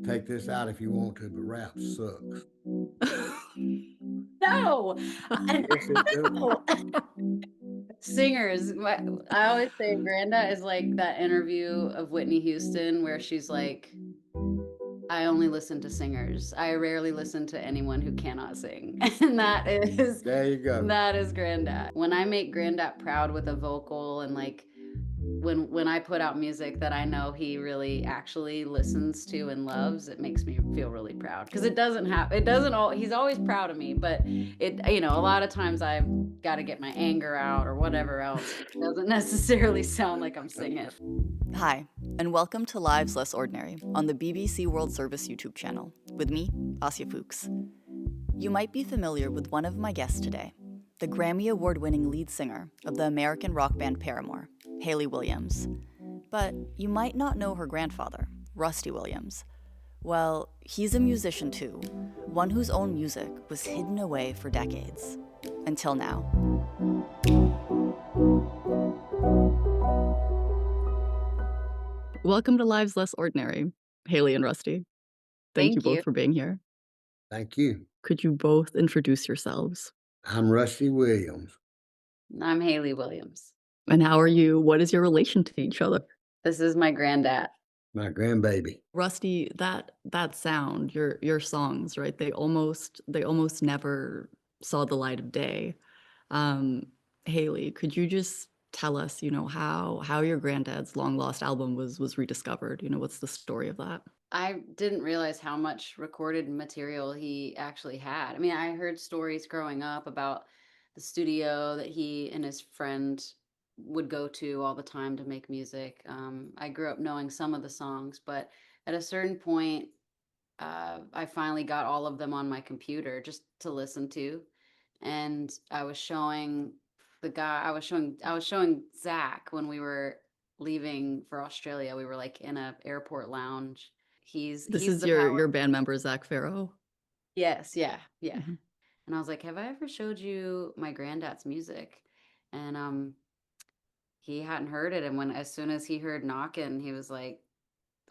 Take this out if you want to, but rap sucks. No, and Yes, it does. no. Singers, I always say Granda is like that interview of Whitney Houston where she's like, I only listen to singers. I rarely listen to anyone who cannot sing. And There you go. that is Grandad. When I make Grandad proud with a vocal and like when I put out music that I know he really actually listens to and loves, it makes me feel really proud because it doesn't all he's always proud of me, but a lot of times I've got to get my anger out or whatever else. It doesn't necessarily sound like I'm singing. Hi, and welcome to Lives Less Ordinary on the BBC World Service YouTube channel with me, Asya Fuchs. You might be familiar with one of my guests today, the Grammy Award winning lead singer of the American rock band Paramore, Hayley Williams. But you might not know her grandfather, Rusty Williams. Well, he's a musician too, one whose own music was hidden away for decades. Until now. Welcome to Lives Less Ordinary, Hayley and Rusty. Thank you Thank you. both for being here. Thank you. Could you both introduce yourselves? I'm Rusty Williams. I'm Hayley Williams. And how are you? What is your relation to each other? This is my granddad. My grandbaby. Rusty, that sound, your songs, right? They almost never saw the light of day. Um, Hayley, could you just tell us, how your granddad's long lost album was rediscovered? What's the story of that? I didn't realize how much recorded material he actually had. I mean, I heard stories growing up about the studio that he and his friend would go to all the time to make music. I grew up knowing some of the songs, but at a certain point, I finally got all of them on my computer just to listen to. And I was showing Zach when we were leaving for Australia. We were like in a airport lounge. This He's is the your power. band member, Zach Farrow. Yes, yeah, yeah. Mhm. And I was like, "Have I ever showed you my granddad's music?" And he hadn't heard it. And when as soon as he heard knocking, he was like,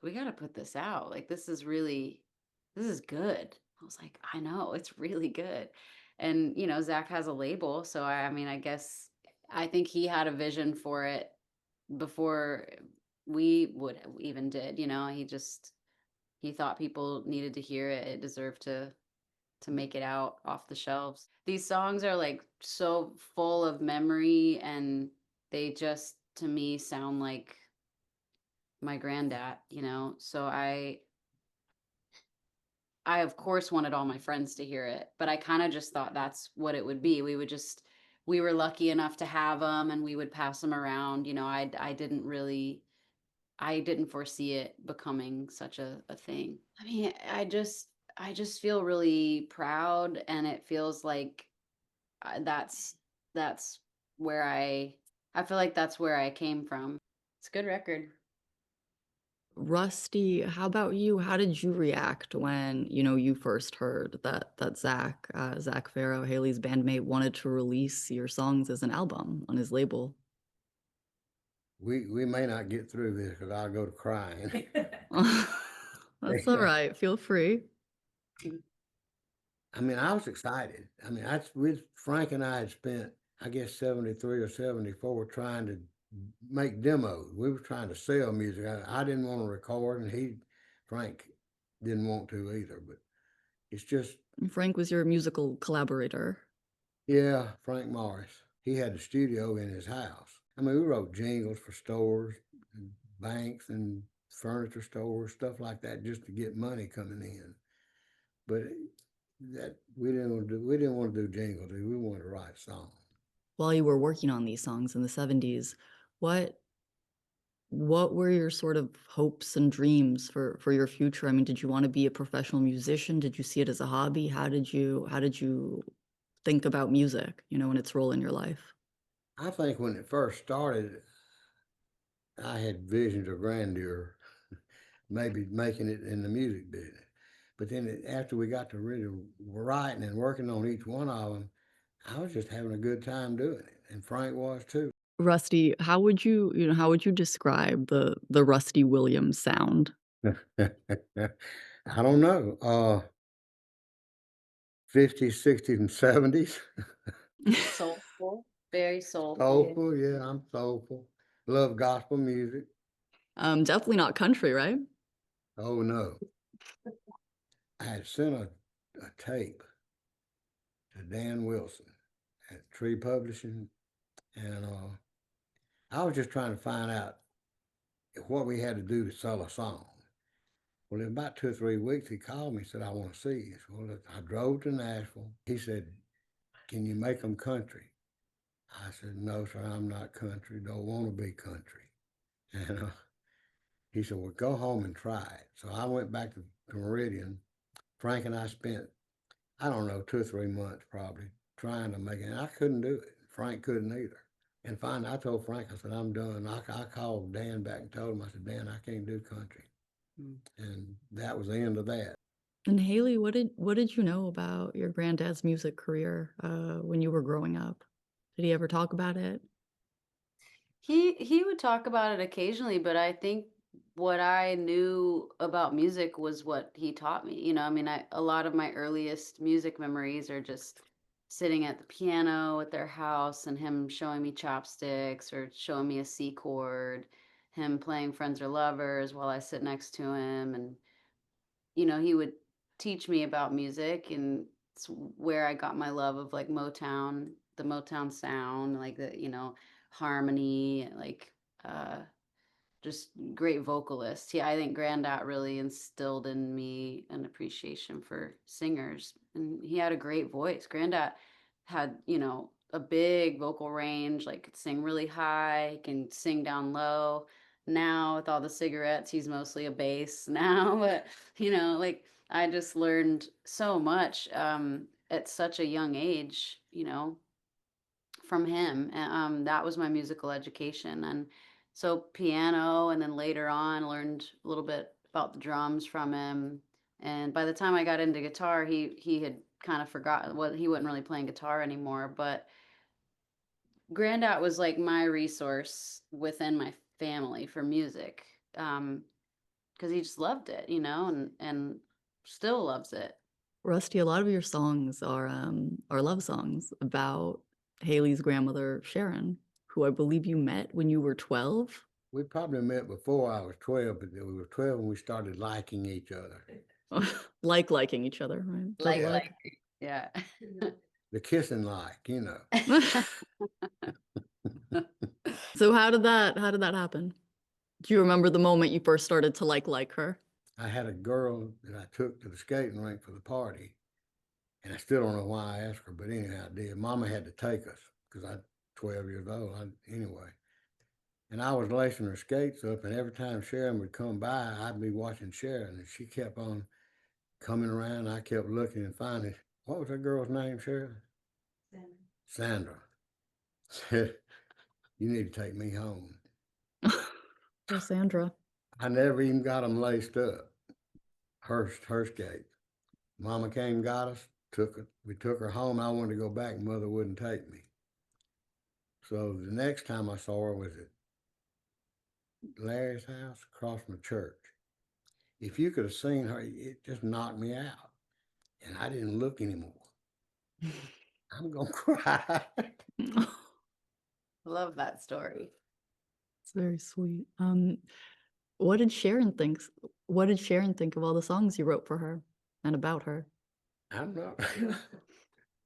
"We got to put this out. Like this is good." I was like, "I know, it's really good." And Zach has a label, so I mean, I guess I think he had a vision for it before we would even did. He thought people needed to hear it. It deserved to make it out off the shelves. These songs are like so full of memory and they just to me sound like my granddad. So I of course wanted all my friends to hear it, but I kind of just thought that's what it would be. We were lucky enough to have them and we would pass them around. I didn't foresee it becoming such a thing. I mean, I just feel really proud and it feels like that's where I feel like that's where I came from. It's a good record. Rusty, how about you? How did you react when, you first heard that Zach Farrow, Haley's bandmate, wanted to release your songs as an album on his label? We may not get through this because I'll go to crying. That's all right. Feel free. I mean, I was excited. I mean, Frank and I had spent, I guess, 73 or 74 trying to make demos. We were trying to sell music. I didn't want to record, and Frank, didn't want to either. But it's just, Frank was your musical collaborator. yeah, Frank Morris. He had a studio in his house. I mean, we wrote jingles for stores, and banks, and furniture stores, stuff like that, just to get money coming in. But that we didn't want to do jingles. We wanted to write songs. While you were working on these songs in the 70s, what what were your sort of hopes and dreams for your future? I mean, did you want to be a professional musician? Did you see it as a hobby? How did you think about music, and its role in your life? I think when it first started, I had visions of grandeur, maybe making it in the music business. But then after we got to really writing and working on each one of them, I was just having a good time doing it, and Frank was too. Rusty, how would you describe the Rusty Williams sound? I don't know. 50s, 60s, and 70s. Soulful, very soulful. Soulful, yeah, I'm soulful. Love gospel music. Definitely not country, right? Oh no. I had sent a tape to Dan Wilson at Tree Publishing, and I was just trying to find out what we had to do to sell a song. Well, in about 2 or 3 weeks, he called me and said, I want to see you. So, well, I drove to Nashville. He said, can you make them country? I said, no, sir, I'm not country. Don't want to be country. And he said, well, go home and try it. So I went back to Meridian. Frank and I spent, I don't know, 2 or 3 months probably trying to make it. And I couldn't do it. Frank couldn't either. And finally, I told Frank, I said, I'm done. I called Dan back and told him, I said, Dan, I can't do country. Mm. And that was the end of that. And Haley, what did you know about your granddad's music career when you were growing up? Did he ever talk about it? He would talk about it occasionally, but I think what I knew about music was what he taught me. You know, I mean, a lot of my earliest music memories are just sitting at the piano at their house and him showing me chopsticks or showing me a C chord, him playing Friends or Lovers while I sit next to him, and he would teach me about music, and it's where I got my love of like Motown, the Motown sound, like the, harmony, like uh just great vocalist. Yeah, I think Grandad really instilled in me an appreciation for singers, and he had a great voice. Grandad had, a big vocal range, like could sing really high, can sing down low. Now with all the cigarettes, he's mostly a bass now, but like I just learned so much at such a young age, from him. That was my musical education. And so piano, and then later on learned a little bit about the drums from him. And by the time I got into guitar, he had kind of forgotten what he wasn't really playing guitar anymore. But Grandad was like my resource within my family for music. Because he just loved it, and still loves it. Rusty, a lot of your songs are love songs about Haley's grandmother, Sharon, who I believe you met when you were 12. We probably met before I was 12, but we were 12 when we started liking each other. Liking each other, right? Just Like. Yeah. The kissing like. So how did that happen? Do you remember the moment you first started to like her? I had a girl that I took to the skating rink for the party, and I still don't know why I asked her, but anyhow, I did. Mama had to take us because I'm 12 years old. Anyway. And I was lacing her skates up, and every time Sharon would come by, I'd be watching Sharon, and she kept on coming around. I kept looking, and finally, what was that girl's name, Sharon? Sandra. Said, you need to take me home. Poor Sandra. I never even got them laced up. Her skates. Mama came, got us, we took her home. I wanted to go back, Mother wouldn't take me. So the next time I saw her was at Larry's house across from the church. If you could have seen her, it just knocked me out. And I didn't look anymore. I'm going to cry. Love that story. It's very sweet. What did Sharon think? What did Sharon think of all the songs you wrote for her and about her? I'm not.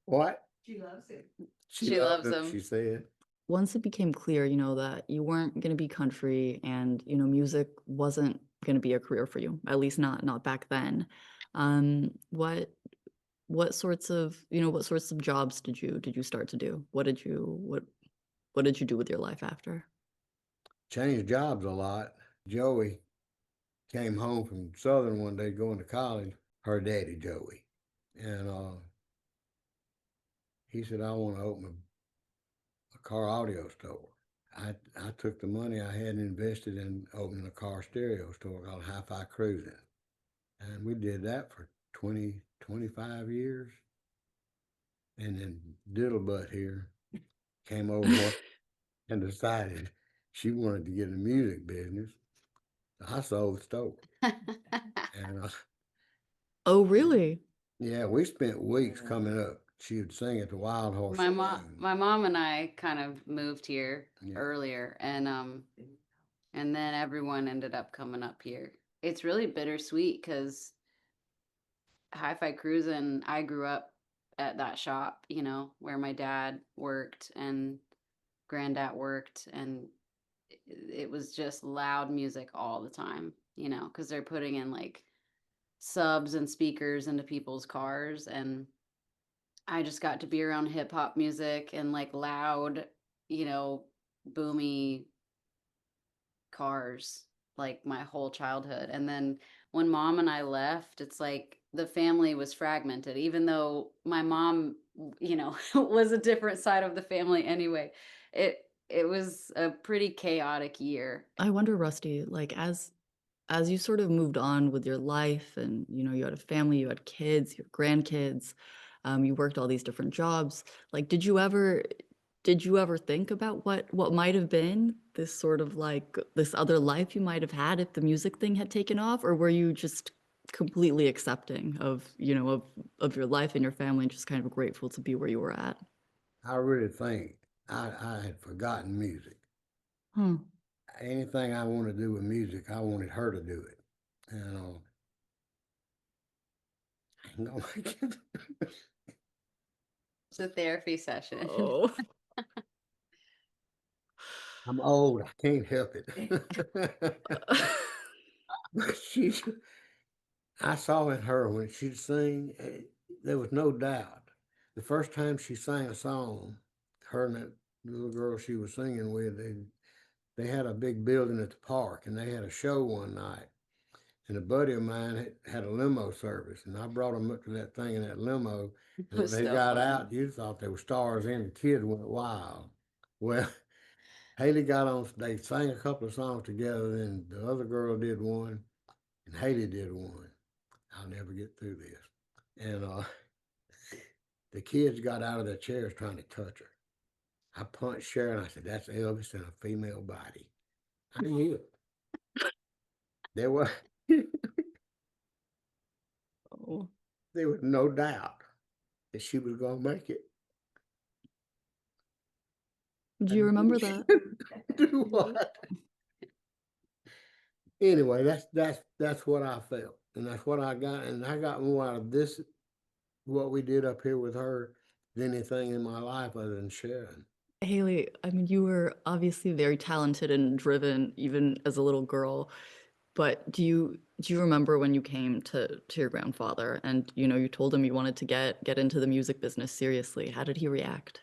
What? She loves it. She She loves loves it, him. she said. Once it became clear, that you weren't going to be country and, music wasn't going to be a career for you, at least not back then. What sorts of jobs did you start to do? What did you do with your life after? Changed jobs a lot. Joey came home from Southern one day going to college, her daddy, Joey. And he said, I want to open a car audio store. I took the money I had invested in opening a car stereo store called Hi-Fi Cruising. And we did that for 25 years. And then Diddlebutt here came over and decided she wanted to get in the music business. So I sold the store. And Oh, really? Yeah, we spent weeks coming up. She would sing at the Wild Horse Saloon. My mom and I kind of moved here Yeah. earlier, and then everyone ended up coming up here. It's really bittersweet because Hi-Fi Cruisin', I grew up at that shop, you know, where my dad worked and granddad worked, and it was just loud music all the time, you know, because they're putting in like subs and speakers into people's cars, and I just got to be around hip hop music and like loud, you know, boomy cars like my whole childhood. And then when mom and I left, it's like the family was fragmented, even though my mom, you know, was a different side of the family anyway. It was a pretty chaotic year. I wonder, Rusty, like as you sort of moved on with your life and you had a family, you had kids, you had grandkids, you worked all these different jobs. Like, did you ever think about what might have been this sort of like this other life you might have had if the music thing had taken off, or were you just completely accepting of your life and your family and just kind of grateful to be where you were at? I really think I had forgotten music. Hmm. Anything I want to do with music, I wanted her to do it. And hang on. It's a therapy session. Oh. I'm old. I can't help it. But I saw in her when she'd sing, there was no doubt. The first time she sang a song, her and that little girl she was singing with, they had a big building at the park, and they had a show one night. And a buddy of mine had a limo service, and I brought them up to that thing in that limo. It And when was they so got funny. out, you thought they were stars, and the kids went wild. Well, Haley got on, they sang a couple of songs together, and the other girl did one, and Haley did one. I'll never get through this. And the kids got out of their chairs trying to touch her. I punched Sharon. I said, "That's Elvis in a female body." I knew it. There was Oh. there was no doubt that she was gonna make it. Do you remember that? Do what? Anyway, that's what I felt, and that's what I got, and I got more out of this, what we did up here with her, than anything in my life other than Sharon. Haley, I mean, you were obviously very talented and driven even as a little girl, but do you remember when you came to your grandfather and you told him you wanted to get into the music business seriously? How did he react?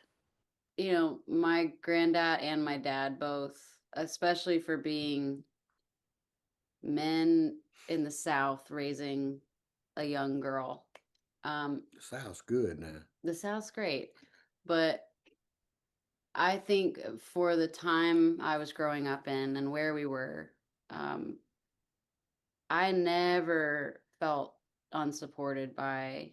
You know, my granddad and my dad both, especially for being men in the South raising a young girl. Sounds good now. The South's great, but I think for the time I was growing up in and where we were, um, I never felt unsupported by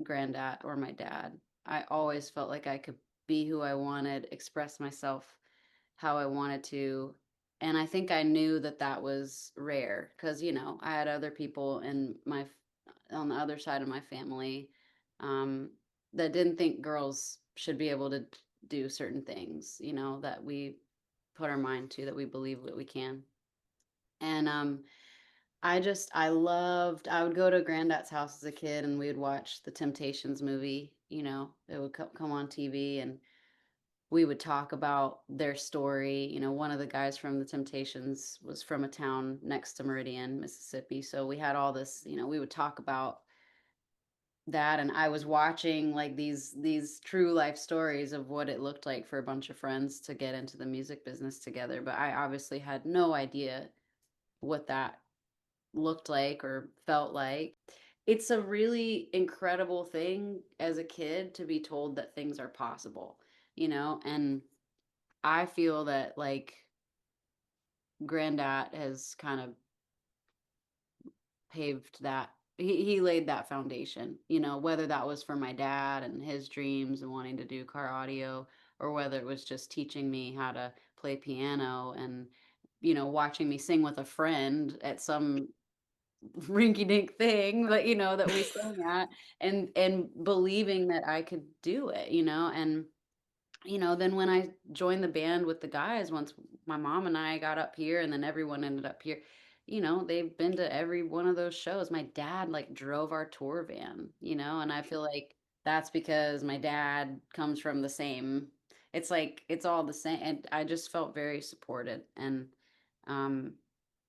granddad or my dad. I always felt like I could be who I wanted, express myself how I wanted to. And I think I knew that that was rare because, you know, I had other people on the other side of my family um, that didn't think girls should be able to do certain things, you know, that we put our mind to, that we believe that we can. And I would go to granddad's house as a kid and we would watch the Temptations movie, you know, it would come on TV and we would talk about their story. You know, one of the guys from the Temptations was from a town next to Meridian, Mississippi. So we had all this, you know, we would talk about that and I was watching like these true life stories of what it looked like for a bunch of friends to get into the music business together, but I obviously had no idea what that looked like or felt like. It's a really incredible thing as a kid to be told that things are possible, you know, and I feel that like granddad has kind of paved that. He laid that foundation, you know, whether that was for my dad and his dreams and wanting to do car audio, or whether it was just teaching me how to play piano and, you know, watching me sing with a friend at some rinky-dink thing, but that we sang at, and believing that I could do it, and then when I joined the band with the guys, once my mom and I got up here, and then everyone ended up here, they've been to every one of those shows. My dad like drove our tour van, and I feel like that's because my dad comes from the same, it's like it's all the same, and I just felt very supported. And um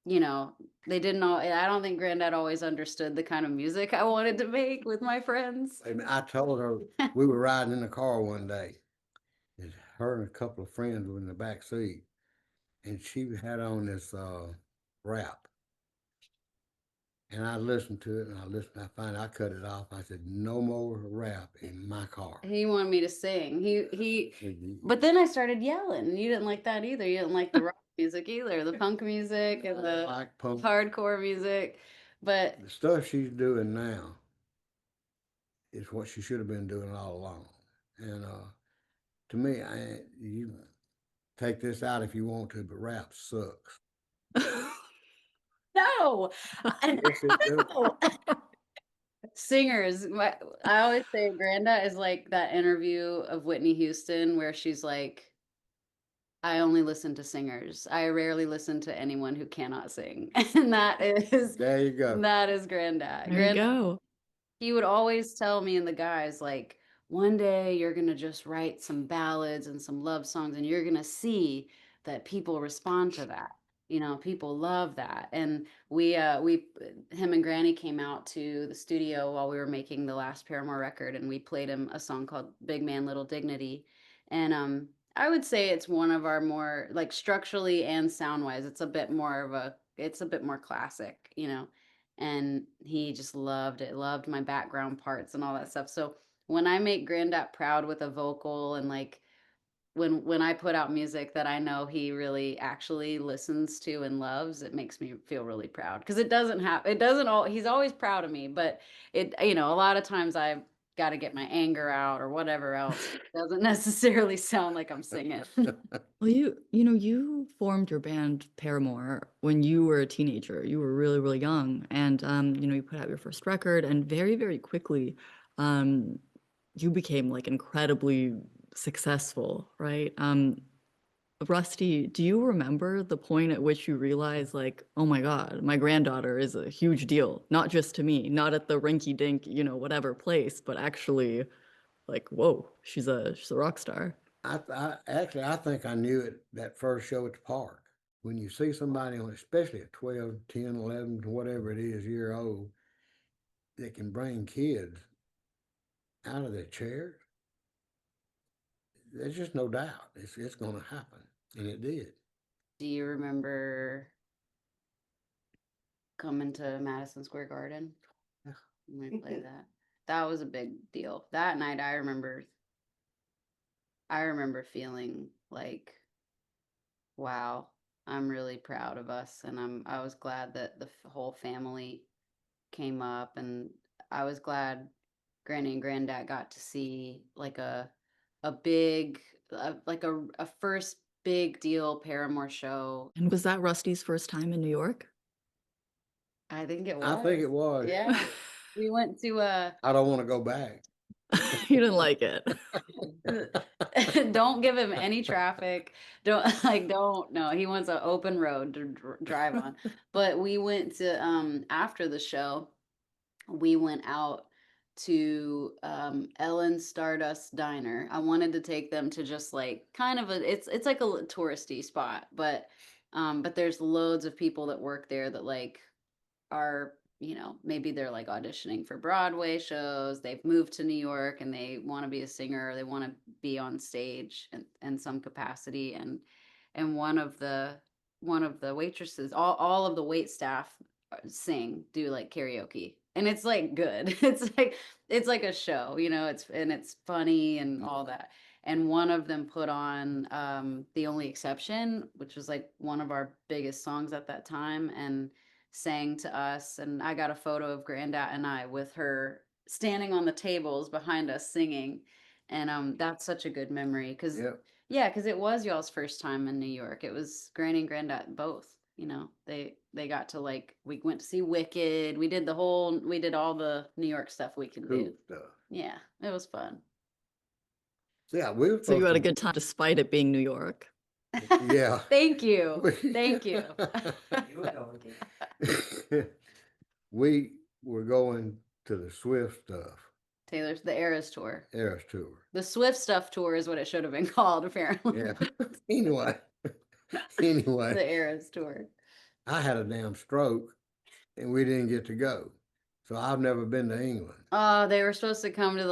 you know, they didn't all, I don't think Granddad always understood the kind of music I wanted to make with my friends. And I told her, we were riding in the car one day, and her and a couple of friends were in the back seat, and she had on this rap. And I listened to it, and I finally I cut it off. I said, no more rap in my car. He wanted me to sing. He I said, "You- But then I started yelling. You didn't like that either. You didn't like the rock music either, the punk music and I the like punk." hardcore music. But The stuff she's doing now is what she should have been doing all along. And to me, you take this out if you want to, but rap sucks. no, Yes, it does. no. Singers, I always say Granda is like that interview of Whitney Houston where she's like, I only listen to singers. I rarely listen to anyone who cannot sing. And There you go. that is Grandad. There you go. He would always tell me and the guys, like, one day you're gonna just write some ballads and some love songs, and you're gonna see that people respond to that. People love that. And him and Granny came out to the studio while we were making the last Paramore record, and we played him a song called Big Man Little Dignity. And I would say it's one of our more, like, structurally and sound wise, it's a bit more classic, and he just loved it, loved my background parts and all that stuff. So when I make Granddad proud with a vocal, and like when I put out music that I know he really actually listens to and loves, it makes me feel really proud, because it doesn't all, he's always proud of me, but a lot of times I've got to get my anger out or whatever else. It doesn't necessarily sound like I'm singing. Well, you formed your band Paramore when you were a teenager. You were really, really young, and you put out your first record, and very, very quickly, you became like incredibly successful, right? Rusty, do you remember the point at which you realized, like, oh my God, my granddaughter is a huge deal, not just to me, not at the rinky-dink, whatever place, but actually, like, whoa, she's a rock star. I think I knew it that first show at the park. When you see somebody on, especially at 12, 10, 11, whatever it is, year old, that can bring kids out of their chairs, there's just no doubt it's going to happen, and it did. Do you remember coming to Madison Square Garden? Yeah. When we played that. That was a big deal. That night I remember feeling like, wow, I'm really proud of us, and I was glad that the whole family came up, and I was glad Granny and Granddad got to see like a big, like a first big deal Paramore show. And was that Rusty's first time in New York? I think it was. I think it was. Yeah. We went to I don't want to go back. You didn't like it. don't give him any traffic. Don't no, he wants an open road to drive on. But we went to after the show, we went out to Ellen Stardust Diner. I wanted to take them to just like kind of it's like a touristy spot, but there's loads of people that work there that like are, maybe they're like auditioning for Broadway shows. They've moved to New York and they want to be a singer, or they want to be on stage in some capacity. And one of the waitresses, all of the wait staff do like karaoke. And it's like good. It's like a show, it's funny and all that. And one of them put on The Only Exception, which was like one of our biggest songs at that time, and sang to us. And I got a photo of Grandad and I with her standing on the tables behind us singing. And that's such a good memory, because Yep. yeah, because it was y'all's first time in New York. It was Granny and Grandad both. You know, they got to like we went to see Wicked. We did all the New York stuff we can Cool do. stuff. Yeah, it was fun. So, yeah, we were So you supposed had a to. good time despite it being New York. Yeah. Thank you. Thank you. We were going to the Swift stuff, Taylor's the Eras tour. Eras tour. The Swift Stuff tour is what it should have been called, apparently. Yeah. Anyway, anyway, The Eras tour. I had a damn stroke and we didn't get to go. So I've never been to England. Oh, they were supposed to come to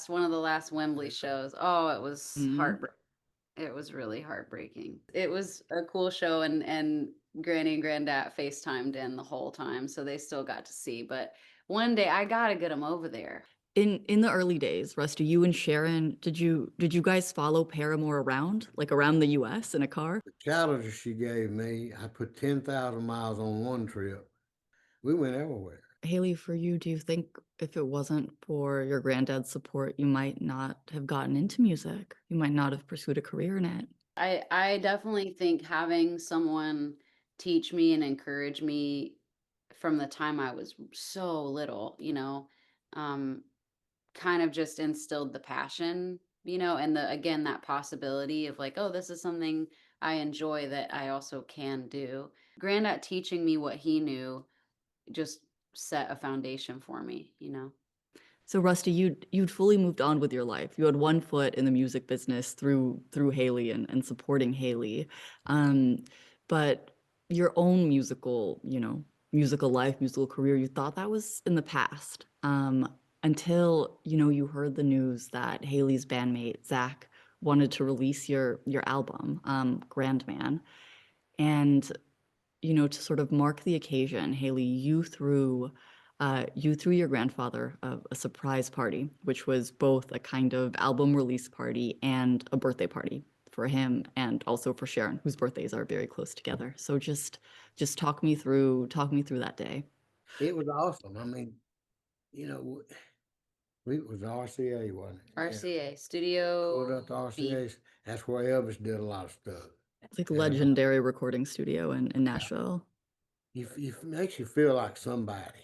one of the last Wembley shows. Oh, it was heartbreaking. It was really heartbreaking. It was a cool show, and Granny and Granddad FaceTimed in the whole time, so they still got to see. But one day I gotta get them over there. In the early days, Rusty, you and Sharon, did you guys follow Paramore around, like around the US in a car? The challenge she gave me, I put 10,000 miles on one trip. We went everywhere. Haley, for you, do you think if it wasn't for your granddad's support, you might not have gotten into music? You might not have pursued a career in it? I definitely think having someone teach me and encourage me from the time I was so little, kind of just instilled the passion, and again, that possibility of like, oh, this is something I enjoy that I also can do. Granddad teaching me what he knew just set a foundation for me. So Rusty, you'd fully moved on with your life. You had one foot in the music business through Haley and supporting Haley. But your own musical life, musical career, you thought that was in the past. Until, you heard the news that Haley's bandmate, Zach, wanted to release your album, Grandman. And, to sort of mark the occasion, Haley, you threw your grandfather a surprise party, which was both a kind of album release party and a birthday party for him and also for Sharon, whose birthdays are very close together. So just talk me through that day. It was awesome. I mean, it was RCA, wasn't it? Yeah. RCA Pulled Studio up to B. RCA. That's where Elvis did a lot of stuff. It's like Yeah. legendary recording studio in Nashville. You makes you feel like somebody.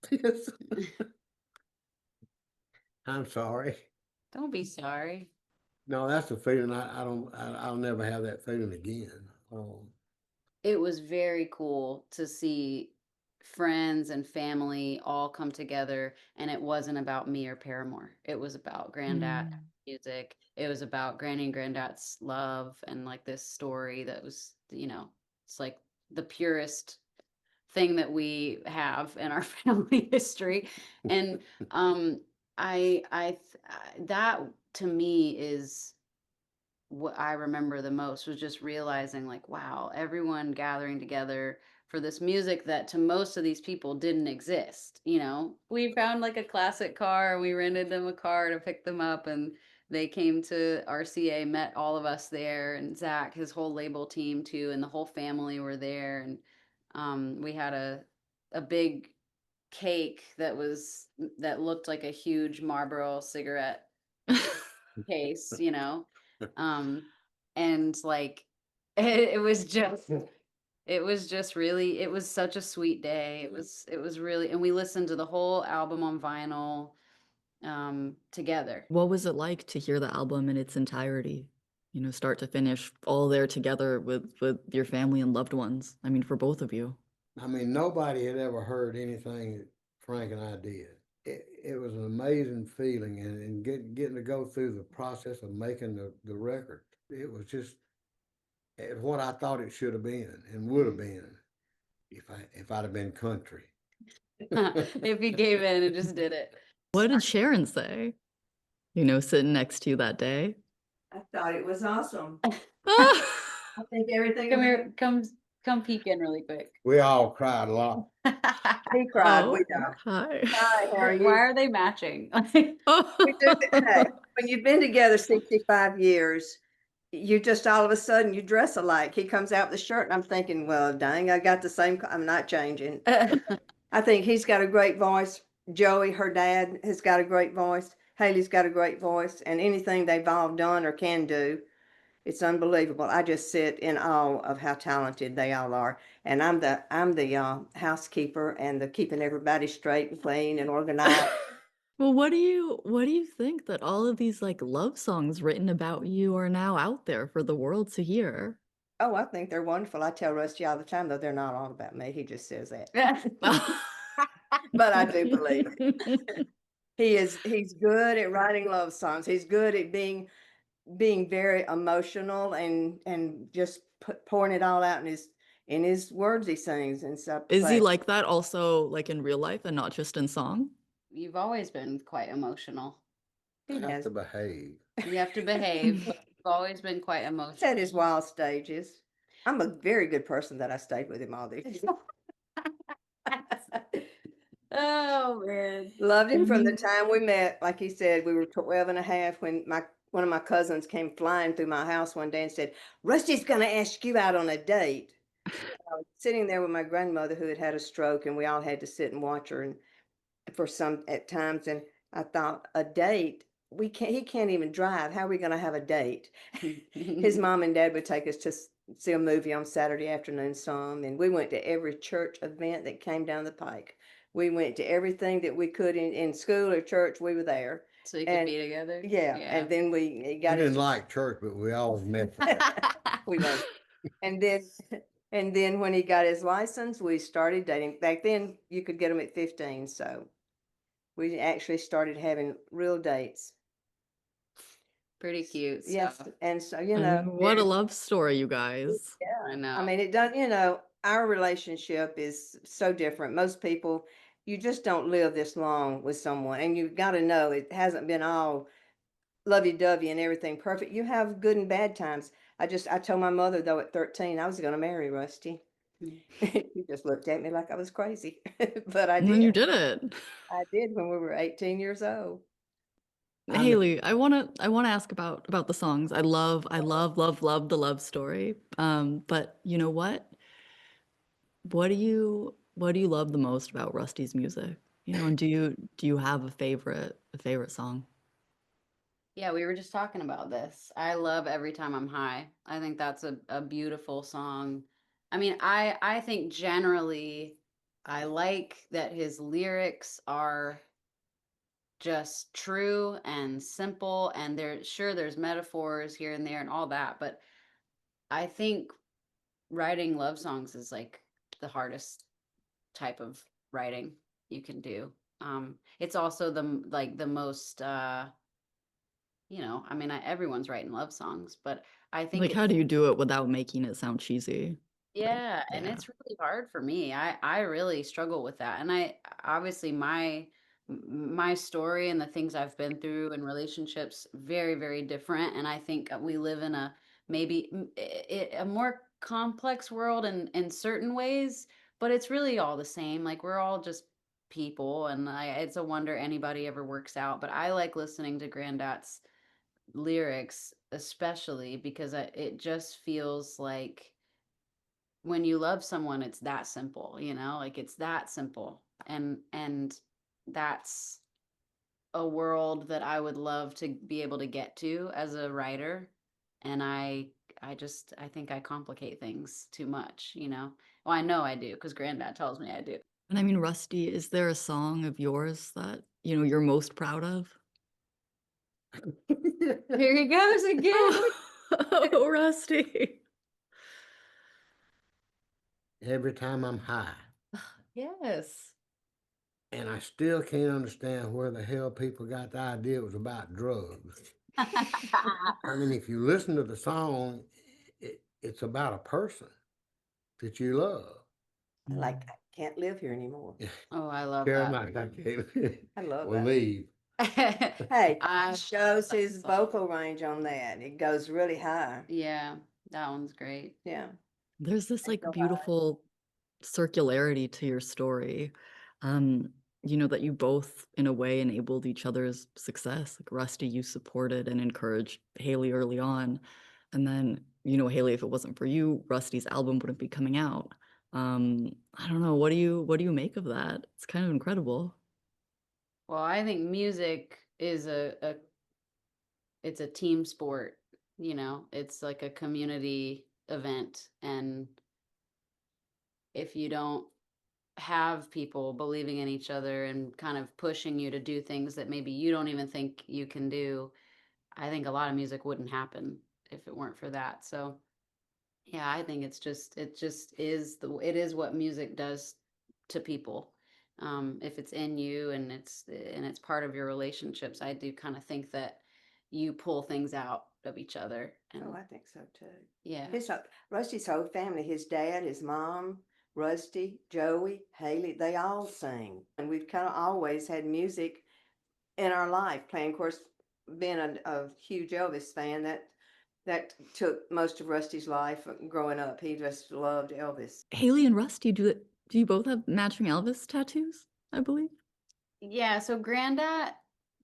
Yes. I'm sorry. Don't be sorry. No, that's the feeling. I'll never have that feeling again. It was very cool to see friends and family all come together, and it wasn't about me or Paramore. It was about Granddad music. It was about Granny and Granddad's love and like this story that was, it's like the purest thing that we have in our family history. And that to me is what I remember the most, was just realizing like, wow, everyone gathering together for this music that to most of these people didn't exist. We found like a classic car and we rented them a car to pick them up, and they came to RCA, met all of us there, and Zach, his whole label team too, and the whole family were there. And we had a big cake that looked like a huge Marlboro cigarette case, and like it was just really, it was such a sweet day. It was really, and we listened to the whole album on vinyl together. What was it like to hear the album in its entirety? Start to finish, all there together with your family and loved ones. I mean, for both of you. I mean, nobody had ever heard anything that Frank and I did. It was an amazing feeling, and getting to go through the process of making the record. It was just what I thought it should have been and would have been if I'd have been country. If you gave in and just did it. What did Sharon say? Sitting next to you that day. I thought it was awesome. Ah! I think everything. Come here, come peek in really quick. We all cried a lot. He cried. Oh, We know. hi. Hi, how are you? Why are they matching? We just, hey, when you've been together 65 years, you just all of a sudden you dress alike. He comes out with a shirt and I'm thinking, well, dang, I got the same. I'm not changing. I think he's got a great voice. Joey, her dad, has got a great voice. Haley's got a great voice, and anything they've all done or can do It's unbelievable. I just sit in awe of how talented they all are. And I'm the housekeeper and the keeping everybody straight and clean and organized. Well, what do you think that all of these like love songs written about you are now out there for the world to hear? Oh, I think they're wonderful. I tell Rusty all the time, though they're not all about me. He just says that. But I do believe it. He's good at writing love songs. He's good at being very emotional and just pouring it all out in his words he sings and stuff. Is he But like that also like in real life and not just in song? You've always been quite emotional. he Have has to behave. You have to behave. But you've always been quite had emotional. his wild stages. I'm a very good person that I stayed with him all these years. Oh man. Loved him from the Mhm. time we met. Like he said, we were 12 and a half when one of my cousins came flying through my house one day and said, Rusty's going to ask you out on a date. I was sitting there with my grandmother who had had a stroke, and we all had to sit and watch her and for some at times. And I thought, a date? He can't even drive. How are we going to have a date? His mom and dad would take us to see a movie on Saturday afternoon some, and we went to every church event that came down the pike. We went to everything that we could in school or church. We were there. So you could And be together. yeah, and then he We got his didn't like church, but we always met there. we went. And then when he got his license, we started dating. Back then you could get them at 15, so we actually started having real dates. Pretty cute. Yes, stuff. and so What a love story, you guys. I know. I mean, it does, our relationship is so different. Most people, you just don't live this long with someone, and you've got to know it hasn't been all lovey-dovey and everything perfect. You have good and bad times. I told my mother, though, at 13, I was going to marry Rusty. She just looked at me like I was crazy, but I And then you did. did it. I did when we were 18 years old. I'm- Haley, I wanna ask about the songs. I love the love story. But you know what? What do you love the most about Rusty's music? And do you have a favorite song? Yeah, we were just talking about this. I love Every Time I'm High. I think that's a beautiful song. I mean, I think generally I like that his lyrics are just true and simple, and there's metaphors here and there and all that, but I think writing love songs is like the hardest type of writing you can do. It's also the most I mean, everyone's writing love songs, but I think Like, how do you do it without making it sound cheesy? yeah, and Yeah. it's really hard for me. I really struggle with that. And I obviously my story and the things I've been through in relationships very, very different. And I think we live in a maybe a more complex world in certain ways, but it's really all the same. Like we're all just people, and it's a wonder anybody ever works out. But I like listening to Grandat's lyrics, especially because it just feels like when you love someone, it's that simple, like it's that simple. And that's a world that I would love to be able to get to as a writer. And I think I complicate things too much, Well, I know I do because Granddad tells me I do. And I mean, Rusty, is there a song of yours that, you're most proud of? Here he goes again. Oh, Rusty. Every time I'm high. Yes. And I still can't understand where the hell people got the idea it was about drugs. I mean, if you listen to the song, it's about a person that you love. Like, I can't live here anymore. Oh, I love Karen, that. I can't. I love We'll that. leave. Hey, I shows love his that song. vocal range on that. It goes really high. Yeah, that one's great. Yeah. There's this like so high. beautiful circularity to your story. That you both in a way enabled each other's success. Like Rusty, you supported and encouraged Haley early on. And then, Haley, if it wasn't for you, Rusty's album wouldn't be coming out. I don't know. What do you make of that? It's kind of incredible. Well, I think music is it's a team sport. you know, it's like a community event. And if you don't have people believing in each other and kind of pushing you to do things that maybe you don't even think you can do, I think a lot of music wouldn't happen if it weren't for that. So yeah, I think it just is it is what music does to people. If it's in you and it's part of your relationships, I do kind of think that you pull things out of each other. And Oh, I think so too. yeah, Rusty's whole family, his dad, his mom, Rusty, Joey, Haley, they all sing. And we've kind of always had music in our life playing. Of course, being a huge Elvis fan, that took most of Rusty's life growing up. He just loved Elvis. Haley and Rusty, do you both have matching Elvis tattoos? I believe. yeah. So Granddad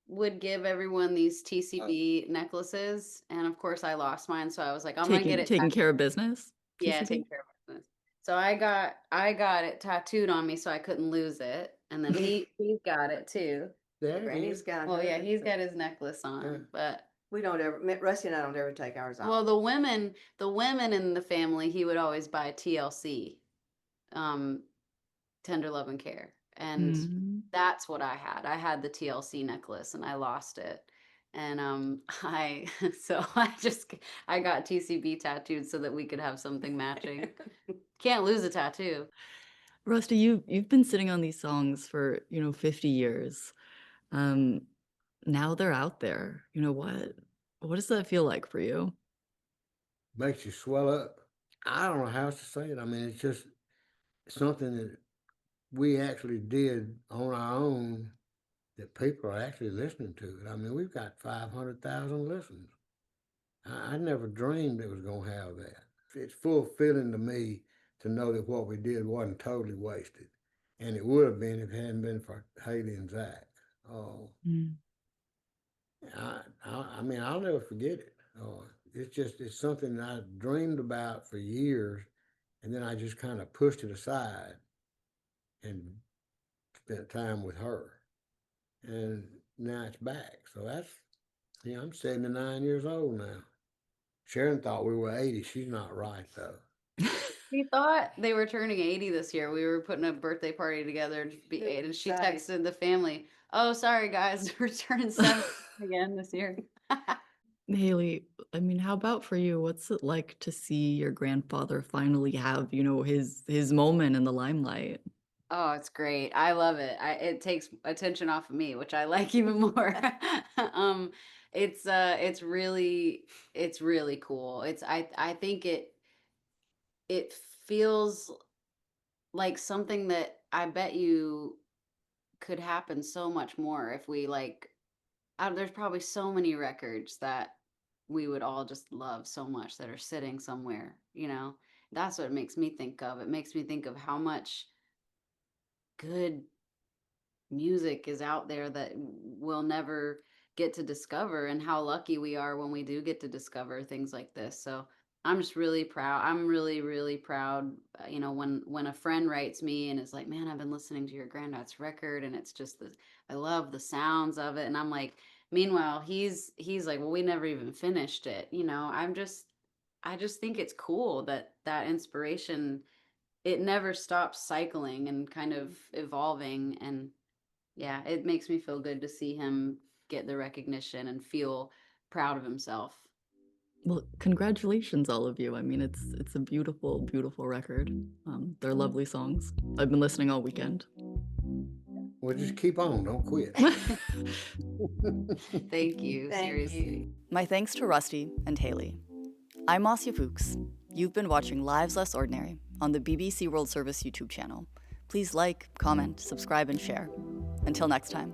would give everyone these TCB necklaces, and of course I lost mine, so I was like, I'm gonna get it Taking care of business. yeah, TCB? take care of business. So I got it tattooed on me so I couldn't lose it. And then he's got it too. There Granny's got Well, yeah, hers. he's got his necklace Yeah. on. But We don't ever, Rusty and I don't ever take ours off. well, the women in the family, he would always buy TLC, Tender Love and Care. And Mm. that's what I had. I had the TLC necklace and I lost it. And I so I got TCB tattooed so that we could have something matching. Can't lose a tattoo. Rusty, you've been sitting on these songs for 50 years. Now they're out there. What does that feel like for you? Makes you swell up. I don't know how else to say it. I mean, it's just something that we actually did on our own that people are actually listening to it. I mean, we've got 500,000 listens. I never dreamed it was going to have that. It's fulfilling to me to know that what we did wasn't totally wasted. And it would have been if it hadn't been for Haley and Zach. Oh, Mm. I mean, I'll never forget it. Oh, it's something that I dreamed about for years, and then I just kind of pushed it aside and spent time with her. And now it's back. So I'm 79 years old now. Sharon thought we were 80. She's not right, though. We thought they were turning 80 this year. We were putting a birthday party together to be 8, and she Nice. texted the family, "Oh, sorry guys, we're turning 7 again this year." Haley, I mean, how about for you? What's it like to see your grandfather finally have, his moment in the limelight? Oh, it's great. I love it. It takes attention off of me, which I like even more. It's really cool. I think it feels like something that I bet you could happen so much more if we there's probably so many records that we would all just love so much that are sitting somewhere, you know. That's what it makes me think of. It makes me think of how much good music is out there that we'll never get to discover, and how lucky we are when we do get to discover things like this. So I'm just really proud. I'm really, really proud, when a friend writes me and is like, man, I've been listening to your granddad's record and it's just I love the sounds of it. And I'm like, meanwhile, he's like, well, we never even finished it. I just think it's cool that inspiration, it never stops cycling and kind of evolving. And yeah, it makes me feel good to see him get the recognition and feel proud of himself. Well, congratulations, all of you. I mean, it's a beautiful, beautiful record. They're lovely songs. I've been listening all weekend. Well, just keep on. Don't quit. Thank you. Thank Seriously. you. My thanks to Rusty and Haley. I'm Asya Fuchs. You've been watching Lives Less Ordinary on the BBC World Service YouTube channel. Please like, comment, subscribe, and share. Until next time.